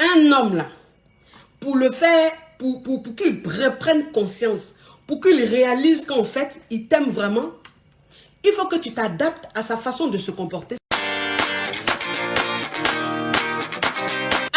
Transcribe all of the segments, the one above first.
Un homme là, pour le faire, pour qu'il reprenne conscience, pour qu'il réalise qu'en fait, il t'aime vraiment, il faut que tu t'adaptes à sa façon de se comporter.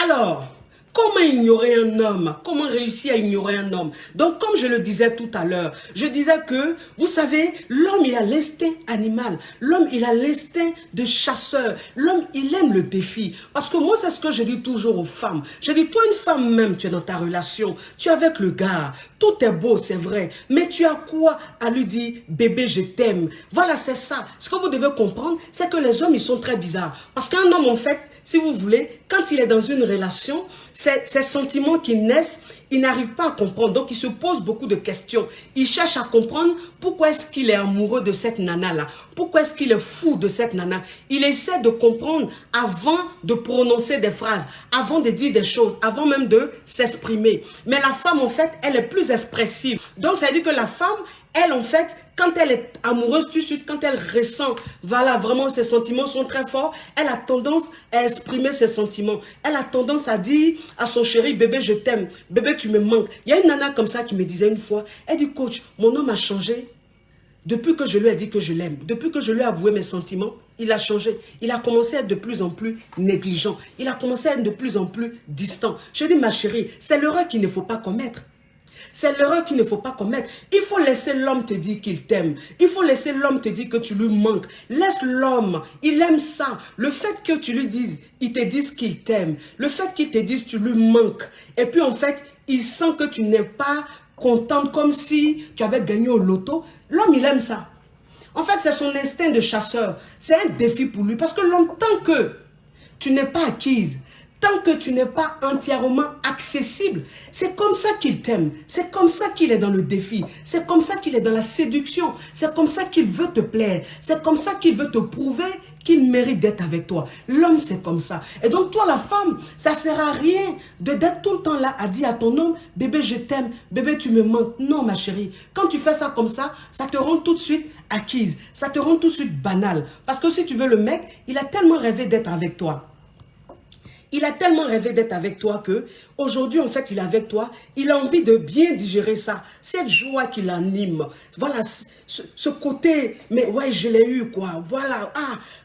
Alors, comment ignorer un homme? Comment réussir à ignorer un homme? Donc, comme je le disais tout à l'heure, je disais que, vous savez, l'homme, il a l'instinct animal. L'homme, il a l'instinct de chasseur. L'homme, il aime le défi. Parce que moi, c'est ce que je dis toujours aux femmes. Je dis, toi, une femme même, tu es dans ta relation, tu es avec le gars, tout est beau, c'est vrai, mais tu as quoi à lui dire, bébé, je t'aime? Voilà, c'est ça. Ce que vous devez comprendre, c'est que les hommes, ils sont très bizarres. Parce qu'un homme, en fait, si vous voulez, quand il est dans une relation, ces sentiments qui naissent, il n'arrive pas à comprendre. Donc, il se pose beaucoup de questions. Il cherche à comprendre pourquoi est-ce qu'il est amoureux de cette nana-là. Pourquoi est-ce qu'il est fou de cette nana. Il essaie de comprendre avant de prononcer des phrases, avant de dire des choses, avant même de s'exprimer. Mais la femme, en fait, elle est plus expressive. Donc, ça veut dire que la femme, elle, en fait, quand elle est amoureuse, tout de suite, quand elle ressent, voilà, vraiment ses sentiments sont très forts, elle a tendance à exprimer ses sentiments. Elle a tendance à dire à son chéri, bébé, je t'aime, bébé, tu me manques. Il y a une nana comme ça qui me disait une fois, elle dit, coach, mon homme a changé. Depuis que je lui ai dit que je l'aime, depuis que je lui ai avoué mes sentiments, il a changé. Il a commencé à être de plus en plus négligent. Il a commencé à être de plus en plus distant. Je dis, ma chérie, c'est l'erreur qu'il ne faut pas commettre. C'est l'erreur qu'il ne faut pas commettre. Il faut laisser l'homme te dire qu'il t'aime. Il faut laisser l'homme te dire que tu lui manques. Laisse l'homme. Il aime ça. Le fait que tu lui dises, il te dise qu'il t'aime. Le fait qu'il te dise tu lui manques. Et puis en fait, il sent que tu n'es pas contente comme si tu avais gagné au loto. L'homme, il aime ça. En fait, c'est son instinct de chasseur. C'est un défi pour lui. Parce que l'homme, tant que tu n'es pas acquise, tant que tu n'es pas entièrement accessible, c'est comme ça qu'il t'aime. C'est comme ça qu'il est dans le défi. C'est comme ça qu'il est dans la séduction. C'est comme ça qu'il veut te plaire. C'est comme ça qu'il veut te prouver qu'il mérite d'être avec toi. L'homme, c'est comme ça. Et donc, toi, la femme, ça ne sert à rien d'être tout le temps là à dire à ton homme, bébé, je t'aime, bébé, tu me manques. Non, ma chérie. Quand tu fais ça comme ça te rend tout de suite acquise. Ça te rend tout de suite banal. Parce que si tu veux le mec, il a tellement rêvé d'être avec toi. Il a tellement rêvé d'être avec toi que aujourd'hui, en fait, il est avec toi. Il a envie de bien digérer ça. Cette joie qui l'anime. Voilà, ce côté, mais ouais, je l'ai eu, quoi. Voilà,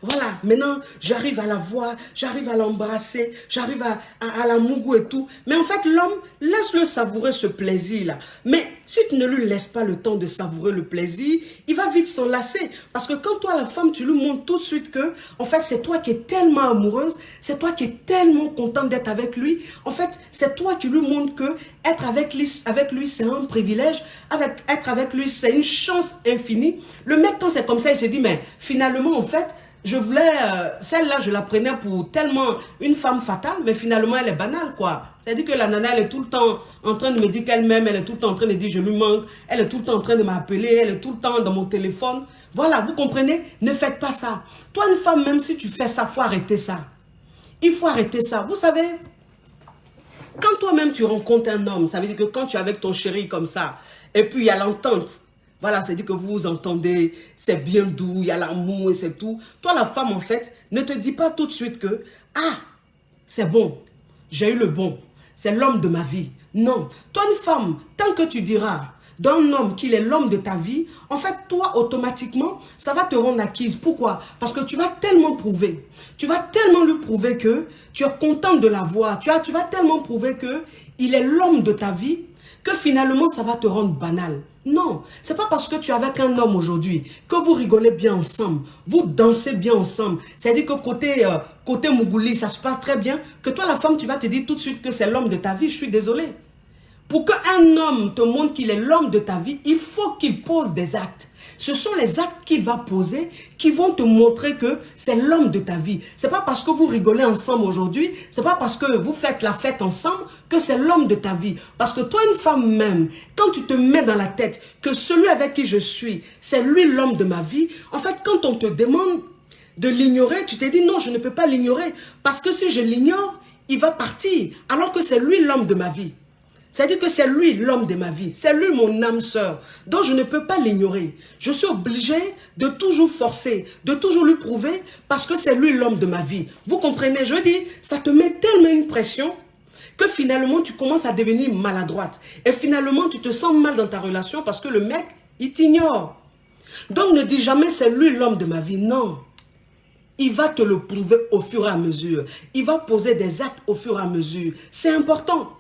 voilà. Maintenant, j'arrive à la voir, j'arrive à l'embrasser, j'arrive à la mougou et tout. Mais en fait, l'homme, laisse-le savourer ce plaisir-là. Mais si tu ne lui laisses pas le temps de savourer le plaisir, il va vite s'enlacer. Parce que quand toi, la femme, tu lui montres tout de suite que, en fait, c'est toi qui es tellement amoureuse, c'est toi qui es tellement contente d'être avec lui. En fait, c'est toi qui lui montres que être avec lui, c'est un privilège. Être avec lui, c'est une chance infinie. Le mec, quand c'est comme ça, il se dit, mais finalement, en fait, je voulais, celle-là, je la prenais pour tellement une femme fatale, mais finalement, elle est banale, quoi. C'est-à-dire que la nana, elle est tout le temps en train de me dire qu'elle m'aime, elle est tout le temps en train de dire je lui manque, elle est tout le temps en train de m'appeler, elle est tout le temps dans mon téléphone. Voilà, vous comprenez? Ne faites pas ça. Toi, une femme, même si tu fais ça, il faut arrêter ça. Il faut arrêter ça. Vous savez, quand toi-même tu rencontres un homme, ça veut dire que quand tu es avec ton chéri comme ça, et puis il y a l'entente, voilà, c'est-à-dire que vous vous entendez, c'est bien doux, il y a l'amour et c'est tout. Toi, la femme, en fait, ne te dis pas tout de suite que, ah, c'est bon, j'ai eu le bon, c'est l'homme de ma vie. Non, toi, une femme, tant que tu diras d'un homme qu'il est l'homme de ta vie, en fait, toi, automatiquement, ça va te rendre acquise. Pourquoi? Parce que tu vas tellement prouver. Tu vas tellement lui prouver que tu es contente de l'avoir. Tu vas tellement prouver que il est l'homme de ta vie que finalement, ça va te rendre banal. Non, c'est pas parce que tu es avec un homme aujourd'hui que vous rigolez bien ensemble, vous dansez bien ensemble. C'est-à-dire que côté Mougouli, ça se passe très bien, que toi, la femme, tu vas te dire tout de suite que c'est l'homme de ta vie. Je suis désolée. Pour qu'un homme te montre qu'il est l'homme de ta vie, il faut qu'il pose des actes. Ce sont les actes qu'il va poser qui vont te montrer que c'est l'homme de ta vie. Ce n'est pas parce que vous rigolez ensemble aujourd'hui, ce n'est pas parce que vous faites la fête ensemble que c'est l'homme de ta vie. Parce que toi, une femme même, quand tu te mets dans la tête que celui avec qui je suis, c'est lui l'homme de ma vie, en fait, quand on te demande de l'ignorer, tu te dis non, je ne peux pas l'ignorer. Parce que si je l'ignore, il va partir, alors que c'est lui l'homme de ma vie. C'est-à-dire que c'est lui l'homme de ma vie. C'est lui mon âme sœur. Donc je ne peux pas l'ignorer. Je suis obligée de toujours forcer, de toujours lui prouver parce que c'est lui l'homme de ma vie. Vous comprenez? Je dis, ça te met tellement une pression que finalement tu commences à devenir maladroite. Et finalement tu te sens mal dans ta relation parce que le mec, il t'ignore. Donc ne dis jamais c'est lui l'homme de ma vie, non. Il va te le prouver au fur et à mesure. Il va poser des actes au fur et à mesure. C'est important.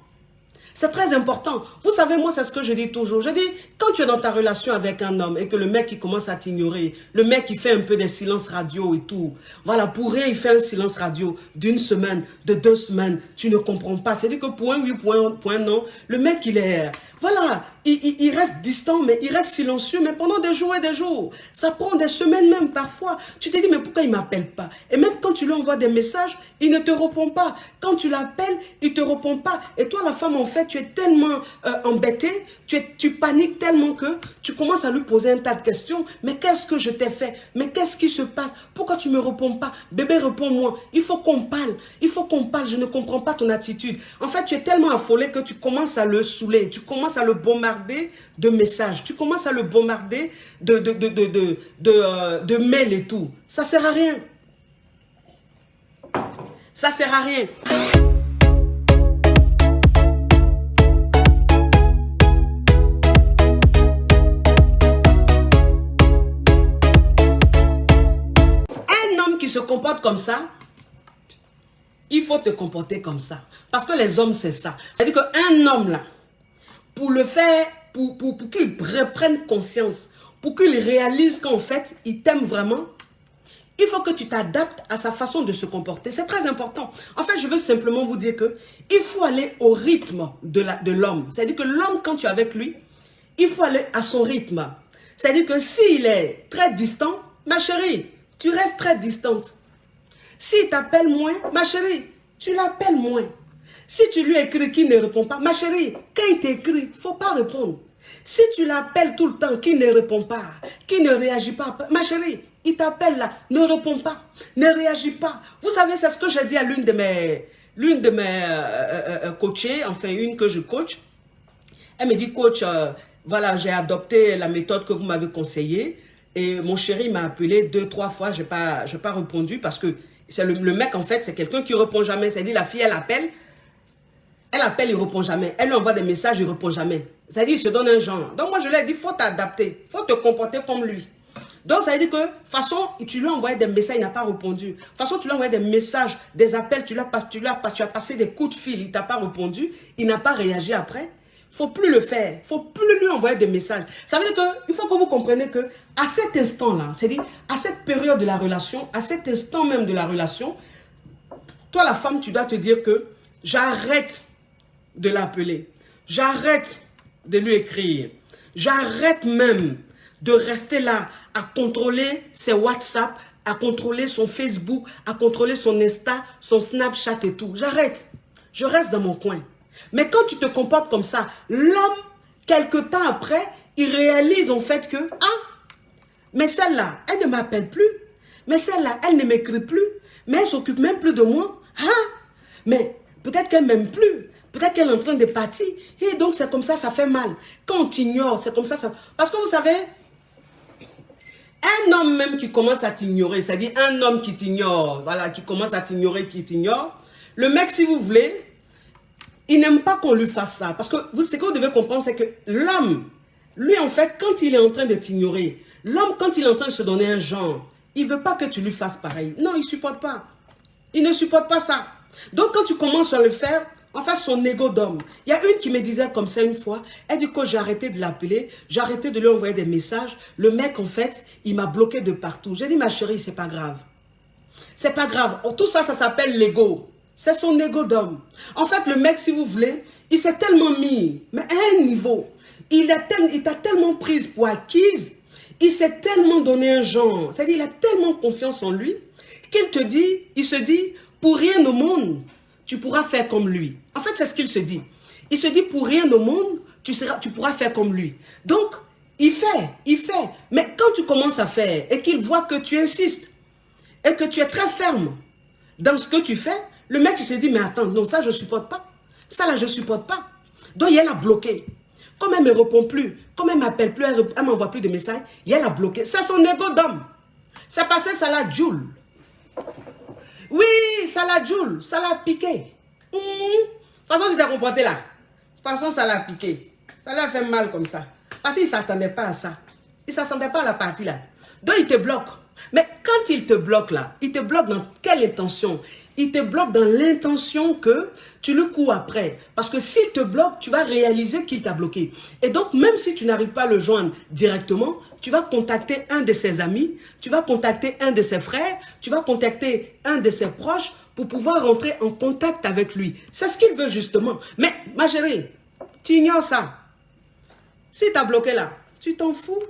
C'est très important. Vous savez, moi, c'est ce que je dis toujours. Je dis, quand tu es dans ta relation avec un homme et que le mec, il commence à t'ignorer, le mec, il fait un peu des silences radio et tout. Voilà, pour rien, il fait un silence radio d'une semaine, de 2 semaines. Tu ne comprends pas. C'est-à-dire que point oui, point non, le mec, il est... Voilà, il reste distant, mais il reste silencieux, mais pendant des jours et des jours. Ça prend des semaines même parfois. Tu te dis, mais pourquoi il ne m'appelle pas? Et même quand tu lui envoies des messages, il ne te répond pas. Quand tu l'appelles, il ne te répond pas. Et toi, la femme, en fait, tu es tellement embêtée, tu paniques tellement que tu commences à lui poser un tas de questions. Mais qu'est-ce que je t'ai fait? Mais qu'est-ce qui se passe? Pourquoi tu ne me réponds pas? Bébé, réponds-moi. Il faut qu'on parle. Il faut qu'on parle. Je ne comprends pas ton attitude. En fait, tu es tellement affolé que tu commences à le saouler. Tu commences à le bombarder de messages. Tu commences à le bombarder de mails et tout. Ça ne sert à rien. Ça ne sert à rien. Un homme qui se comporte comme ça, il faut te comporter comme ça. Parce que les hommes, c'est ça. C'est-à-dire qu'un homme là, pour le faire, pour qu'il reprenne conscience, pour qu'il réalise qu'en fait, il t'aime vraiment, il faut que tu t'adaptes à sa façon de se comporter. C'est très important. En fait, je veux simplement vous dire que il faut aller au rythme de l'homme. C'est-à-dire que l'homme, quand tu es avec lui, il faut aller à son rythme. C'est-à-dire que s'il est très distant, ma chérie, tu restes très distante. S'il t'appelle moins, ma chérie, tu l'appelles moins. Si tu lui écris qu'il ne répond pas, ma chérie, quand il t'écrit, il ne faut pas répondre. Si tu l'appelles tout le temps, qu'il ne répond pas, qu'il ne réagit pas, ma chérie, il t'appelle là, ne répond pas, ne réagit pas. Vous savez, c'est ce que j'ai dit à l'une de mes coachées, enfin une que je coach. Elle me dit, coach, voilà, j'ai adopté la méthode que vous m'avez conseillée. Et mon chéri m'a appelé 2-3 fois, je n'ai pas répondu parce que le mec, en fait, c'est quelqu'un qui ne répond jamais. C'est-à-dire, la fille, elle appelle, il ne répond jamais. Elle lui envoie des messages, il ne répond jamais. C'est-à-dire, il se donne un genre. Donc, moi, je lui ai dit, il faut t'adapter. Il faut te comporter comme lui. Donc, ça veut dire que, de toute façon, tu lui as envoyé des messages, il n'a pas répondu. De toute façon, tu lui as envoyé des messages, des appels, tu as passé des coups de fil, il ne t'a pas répondu, il n'a pas réagi après. Il ne faut plus le faire. Il ne faut plus lui envoyer des messages. Ça veut dire qu'il faut que vous compreniez que à cet instant-là, c'est-à-dire à cette période de la relation, à cet instant même de la relation, toi, la femme, tu dois te dire que j'arrête de l'appeler. J'arrête de lui écrire. J'arrête même de rester là à contrôler ses WhatsApp, à contrôler son Facebook, à contrôler son Insta, son Snapchat et tout. J'arrête. Je reste dans mon coin. Mais quand tu te comportes comme ça, l'homme, quelque temps après, il réalise en fait que, ah, mais celle-là, elle ne m'appelle plus. Mais celle-là, elle ne m'écrit plus. Mais elle ne s'occupe même plus de moi. Ah, mais peut-être qu'elle ne m'aime plus. Peut-être qu'elle est en train de partir. Et donc, c'est comme ça, ça fait mal. Quand on t'ignore, c'est comme ça. Parce que vous savez, un homme même qui commence à t'ignorer, c'est-à-dire un homme qui t'ignore, voilà, qui commence à t'ignorer, qui t'ignore, le mec, si vous voulez, il n'aime pas qu'on lui fasse ça. Parce que ce que vous devez comprendre, c'est que l'homme, lui, en fait, quand il est en train de t'ignorer, l'homme, quand il est en train de se donner un genre, il ne veut pas que tu lui fasses pareil. Non, il ne supporte pas. Il ne supporte pas ça. Donc, quand tu commences à le faire, en fait, son ego d'homme. Il y a une qui me disait comme ça une fois, elle dit que j'ai arrêté de l'appeler, j'ai arrêté de lui envoyer des messages. Le mec, en fait, il m'a bloqué de partout. J'ai dit, ma chérie, c'est pas grave. C'est pas grave. Tout ça, ça s'appelle l'ego. C'est son ego d'homme. En fait, le mec, si vous voulez, il s'est tellement mis, mais à un niveau, il t'a tellement prise pour acquise, il s'est tellement donné un genre, c'est-à-dire il a tellement confiance en lui, qu'il te dit, il se dit, pour rien au monde, tu pourras faire comme lui. En fait, c'est ce qu'il se dit. Il se dit, pour rien au monde, tu pourras faire comme lui. Donc, il fait. Mais quand tu commences à faire et qu'il voit que tu insistes et que tu es très ferme dans ce que tu fais, le mec, il se dit, mais attends, non, ça, je ne supporte pas. Ça, là, je ne supporte pas. Donc, il a bloqué. Comme elle ne me répond plus, comme elle ne m'appelle plus, elle ne m'envoie plus de messages, il a bloqué. C'est son ego d'homme. C'est passé, ça l'a Joule. Oui, ça l'a Joule, ça l'a piqué. façon, tu t'es comporté là. De toute façon, ça l'a piqué. Ça lui a fait mal comme ça. Parce qu'il ne s'attendait pas à ça. Il ne s'attendait pas à la partie là. Donc, il te bloque. Mais quand il te bloque là, il te bloque dans quelle intention? Il te bloque dans l'intention que tu le cours après. Parce que s'il te bloque, tu vas réaliser qu'il t'a bloqué. Et donc, même si tu n'arrives pas à le joindre directement, tu vas contacter un de ses amis, tu vas contacter un de ses frères, tu vas contacter un de ses proches pour pouvoir rentrer en contact avec lui. C'est ce qu'il veut justement. Mais, ma chérie, tu ignores ça. S'il t'a bloqué là, tu t'en fous.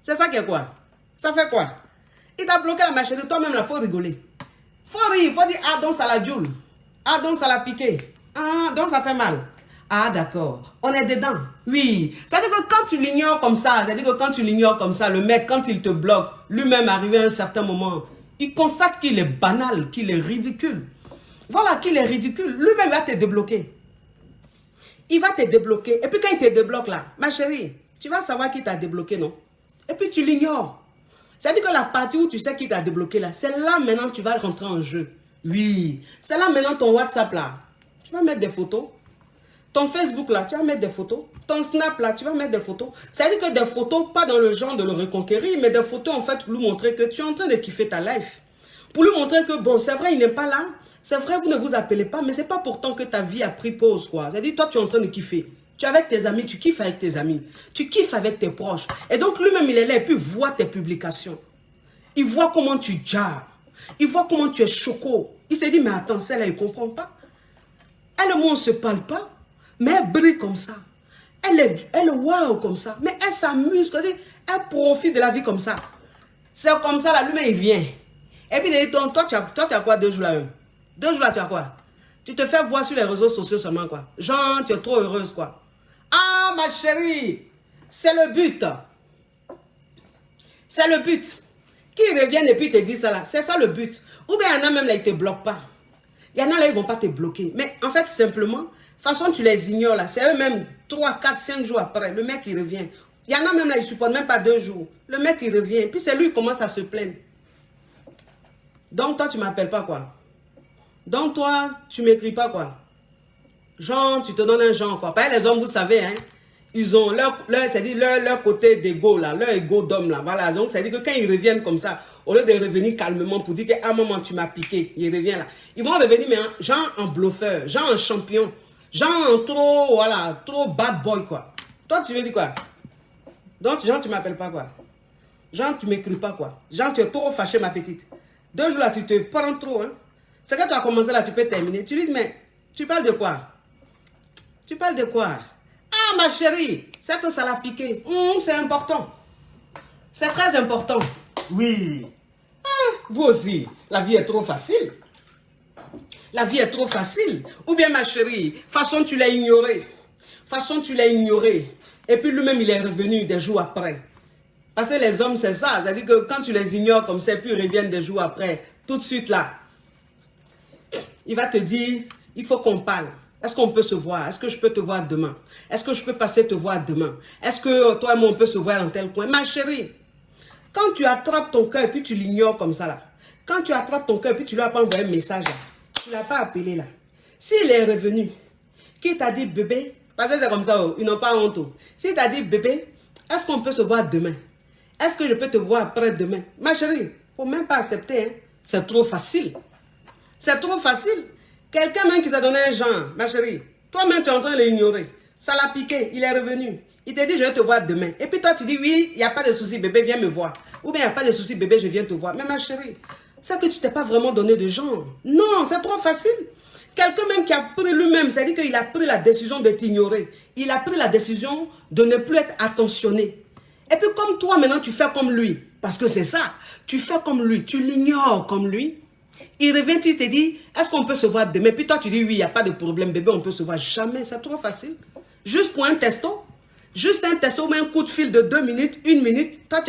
C'est ça qui est quoi? Ça fait quoi? Il t'a bloqué là, ma chérie, toi-même là, faut rigoler. Faut rire, faut dire, ah donc ça l'a djoule. Ah donc ça l'a piqué. Ah donc ça fait mal. Ah d'accord, on est dedans. Oui, c'est-à-dire que quand tu l'ignores comme ça, le mec, quand il te bloque, lui-même arrivé à un certain moment, il constate qu'il est banal, qu'il est ridicule. Voilà, qu'il est ridicule. Lui-même va te débloquer. Il va te débloquer. Et puis quand il te débloque là, ma chérie, tu vas savoir qu'il t'a débloqué, non? Et puis tu l'ignores. C'est-à-dire que la partie où tu sais qu'il t'a débloqué là, c'est là maintenant que tu vas rentrer en jeu. Oui, c'est là maintenant ton WhatsApp là. Tu vas mettre des photos. Ton Facebook là, tu vas mettre des photos. Ton Snap là, tu vas mettre des photos. C'est-à-dire que des photos, pas dans le genre de le reconquérir, mais des photos en fait pour lui montrer que tu es en train de kiffer ta life. Pour lui montrer que bon, c'est vrai, il n'est pas là. C'est vrai, vous ne vous appelez pas, mais c'est pas pourtant que ta vie a pris pause quoi. C'est-à-dire toi, tu es en train de kiffer. Tu es avec tes amis, tu kiffes avec tes amis. Tu kiffes avec tes proches. Et donc lui-même, il est là et puis il voit tes publications. Il voit comment tu jarres. Il voit comment tu es choco. Il s'est dit, mais attends, celle-là, il ne comprend pas. Elle et moi, on ne se parle pas. Mais elle brille comme ça. Elle est wow comme ça. Mais elle s'amuse. Elle profite de la vie comme ça. C'est comme ça, là, lui-même, il vient. Et puis, il dit, toi, tu as quoi 2 jours là même? 2 jours là, tu as quoi? Tu te fais voir sur les réseaux sociaux seulement, quoi. Genre, tu es trop heureuse, quoi. Ah, ma chérie, c'est le but. C'est le but. Qu'ils reviennent et puis te disent ça là. C'est ça le but. Ou bien il y en a même là, ils ne te bloquent pas. Il y en a là, ils ne vont pas te bloquer. Mais en fait, simplement, de toute façon, tu les ignores là. C'est eux-mêmes 3, 4, 5 jours après. Le mec, il revient. Il y en a même là, ils ne supportent même pas 2 jours. Le mec, il revient. Puis c'est lui qui commence à se plaindre. Donc toi, tu ne m'appelles pas quoi. Donc toi, tu ne m'écris pas quoi. Genre, tu te donnes un genre quoi. Parce que les hommes, vous savez, hein. Ils ont leur côté d'ego là, leur ego d'homme là, voilà. Donc, ça veut dire que quand ils reviennent comme ça, au lieu de revenir calmement pour dire qu'à un moment tu m'as piqué, il revient là. Ils vont revenir, mais genre en bluffeur, genre en champion, genre en trop, voilà, trop bad boy quoi. Toi, tu veux dire quoi? Donc, genre, tu m'appelles pas quoi? Genre, tu m'écris pas quoi? Genre, tu es trop fâché ma petite. 2 jours là, tu te prends trop, hein. C'est quand tu as commencé là, tu peux terminer. Tu lui dis, mais tu parles de quoi? Tu parles de quoi? Ah, ma chérie, c'est que ça l'a piqué. C'est important. C'est très important. Oui. Ah, vous aussi, la vie est trop facile. La vie est trop facile. Ou bien, ma chérie, façon tu l'as ignoré. Façon tu l'as ignoré. Et puis lui-même, il est revenu des jours après. Parce que les hommes, c'est ça. C'est-à-dire que quand tu les ignores comme ça, puis ils reviennent des jours après, tout de suite là, il va te dire, il faut qu'on parle. Est-ce qu'on peut se voir? Est-ce que je peux te voir demain? Est-ce que je peux passer te voir demain? Est-ce que toi et moi on peut se voir dans tel coin? Ma chérie, quand tu attrapes ton cœur et puis tu l'ignores comme ça là, quand tu attrapes ton cœur et puis tu ne lui as pas envoyé un message là, tu ne l'as pas appelé là, s'il est revenu, qui t'a dit bébé, parce que c'est comme ça, ils n'ont pas honte. S'il t'a dit bébé, est-ce qu'on peut se voir demain? Est-ce que je peux te voir après-demain? Ma chérie, il ne faut même pas accepter, hein. C'est trop facile. C'est trop facile. Quelqu'un même qui s'est donné un genre, ma chérie, toi-même tu es en train de l'ignorer. Ça l'a piqué, il est revenu. Il te dit, je vais te voir demain. Et puis toi, tu dis, oui, il n'y a pas de souci, bébé, viens me voir. Ou bien, il n'y a pas de souci, bébé, je viens te voir. Mais ma chérie, c'est que tu t'es pas vraiment donné de genre. Non, c'est trop facile. Quelqu'un même qui a pris lui-même, c'est-à-dire qu'il a pris la décision de t'ignorer. Il a pris la décision de ne plus être attentionné. Et puis comme toi, maintenant, tu fais comme lui. Parce que c'est ça. Tu fais comme lui, tu l'ignores comme lui. Il revient, tu te dis, est-ce qu'on peut se voir demain? Puis toi, tu dis, oui, il n'y a pas de problème, bébé, on peut se voir. Jamais, c'est trop facile. Juste pour un testo. Juste un testo, mais un coup de fil de 2 minutes, 1 minute. Toi,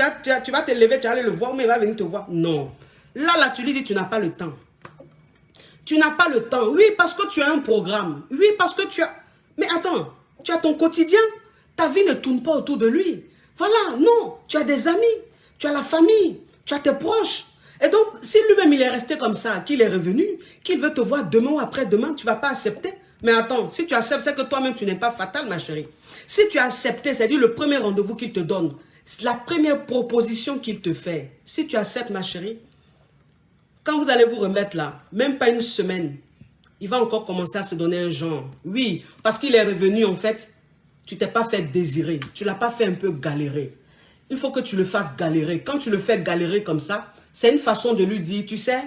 tu vas te lever, tu vas aller le voir, mais il va venir te voir. Non. Là, tu lui dis, tu n'as pas le temps. Tu n'as pas le temps. Oui, parce que tu as un programme. Oui, parce que tu as... Mais attends, tu as ton quotidien. Ta vie ne tourne pas autour de lui. Voilà, non. Tu as des amis. Tu as la famille. Tu as tes proches. Et donc, si lui-même il est resté comme ça, qu'il est revenu, qu'il veut te voir demain ou après-demain, tu ne vas pas accepter. Mais attends, si tu acceptes, c'est que toi-même, tu n'es pas fatal, ma chérie. Si tu as accepté, c'est-à-dire le premier rendez-vous qu'il te donne, la première proposition qu'il te fait, si tu acceptes, ma chérie, quand vous allez vous remettre là, même pas une semaine, il va encore commencer à se donner un genre. Oui, parce qu'il est revenu, en fait, tu t'es pas fait désirer. Tu l'as pas fait un peu galérer. Il faut que tu le fasses galérer. Quand tu le fais galérer comme ça, c'est une façon de lui dire, tu sais,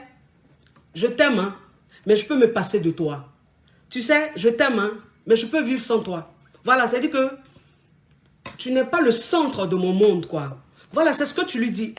je t'aime, hein, mais je peux me passer de toi. Tu sais, je t'aime, hein, mais je peux vivre sans toi. Voilà, c'est-à-dire que tu n'es pas le centre de mon monde, quoi. Voilà, c'est ce que tu lui dis.